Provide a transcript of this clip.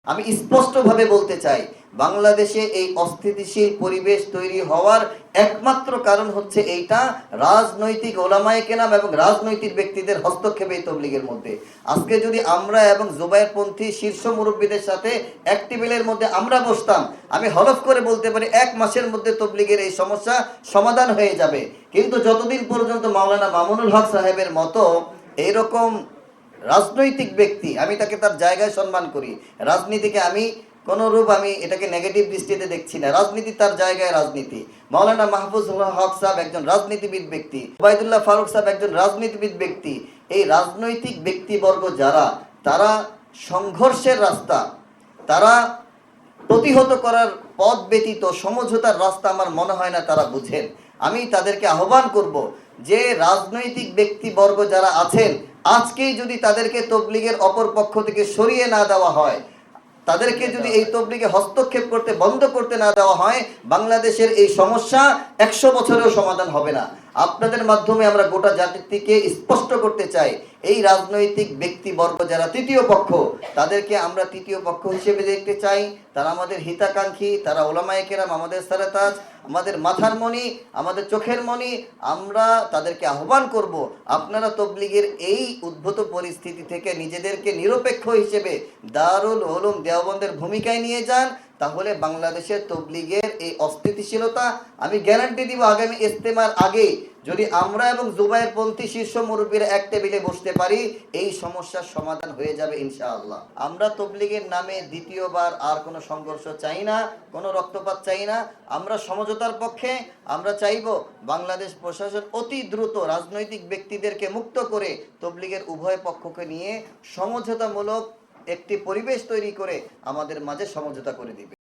আমি স্পষ্টভাবে বলতে চাই, বাংলাদেশে এই অস্থিতিশীল পরিবেশ তৈরি হওয়ার একমাত্র কারণ হচ্ছে এইটা, রাজনৈতিক ওলামায়ে কেরাম এবং রাজনৈতিক ব্যক্তিদের হস্তক্ষেপ এই তবলিগের মধ্যে। আজকে যদি আমরা এবং জুবায়েরপন্থী শীর্ষ মুরব্বীদের সাথে এক টেবিলের মধ্যে আমরা বসতাম, আমি হলফ করে বলতে পারি 1 মাসের মধ্যে তবলিগের এই সমস্যা সমাধান হয়ে যাবে। কিন্তু যতদিন পর্যন্ত মাওলানা মামুনুল হক সাহেবের মতো এইরকম রাজনৈতিক ব্যক্তি, আমি তাকে তার জায়গায় সম্মান করি, রাজনীতিকে আমি কোনরূপ আমি এটাকে নেগেটিভ দৃষ্টিতে দেখছি না, রাজনীতি তার জায়গায় রাজনীতি। মাওলানা মাহফুজুল হক সাহেব একজন রাজনীতিবিদ ব্যক্তি, ওবায়দুল্লাহ ফারুক সাহেব একজন রাজনীতিবিদ ব্যক্তি। এই রাজনৈতিক ব্যক্তিবর্গ যারা, তারা সংঘর্ষের রাস্তা, তারা প্রতিহত করার পথ ব্যতীত সমঝোতার রাস্তা আমার মনে হয় না তারা বুঝেন। আমি তাদেরকে আহ্বান করব যে রাজনৈতিক ব্যক্তিবর্গ যারা আছেন, আজকেই যদি তাদেরকে তবলিগের অপর পক্ষ থেকে সরিয়ে না দেওয়া হয়, তাদেরকে যদি এই তবলিগে হস্তক্ষেপ করতে বন্ধ করতে না দেওয়া হয়, বাংলাদেশের এই সমস্যা 100 বছরেও সমাধান হবে না। আপনাদের মাধ্যমে আমরা গোটা জাতিকে স্পষ্ট করতে চাই, এই রাজনৈতিক ব্যক্তিবর্গ যারা তৃতীয় পক্ষ, তাদেরকে আমরা তৃতীয় পক্ষ হিসেবে দেখতে চাই। তারা আমাদের হিতাকাঙ্ক্ষী, তারা ওলামায়ে কেরাম, আমাদের সারাতাজ, আমাদের মাথার মণি, আমাদের চোখের মণি। আমরা তাদেরকে আহ্বান করব, আপনারা তবলিগের এই উদ্ভূত পরিস্থিতি থেকে নিজেদেরকে নিরপেক্ষ হিসেবে দারুল উলুম দেওবন্দের ভূমিকায় নিয়ে যান। তাহলে বাংলাদেশের তবলিগের এই অস্থিতিশীলতা, আমি গ্যারান্টি দিব, আগামী ইজতেমার আগে যদি আমরা এবং জুবায়েরপন্থী শীর্ষ মুরব্বীরা এক টেবিলে বসতে পারি, এই সমস্যার সমাধান হয়ে যাবে ইনশাআল্লাহ। আমরা তবলিগের নামে দ্বিতীয়বার আর কোনো সংঘর্ষ চাই না, কোনো রক্তপাত চাই না। আমরা সমঝোতার পক্ষে। আমরা চাইব বাংলাদেশ প্রশাসন অতি দ্রুত রাজনৈতিক ব্যক্তিদেরকে মুক্ত করে তবলিগের উভয় পক্ষকে নিয়ে সমঝোতামূলক একটি পরিবেশ তৈরি করে আমাদের মাঝে সমঝোতা করে দিবে।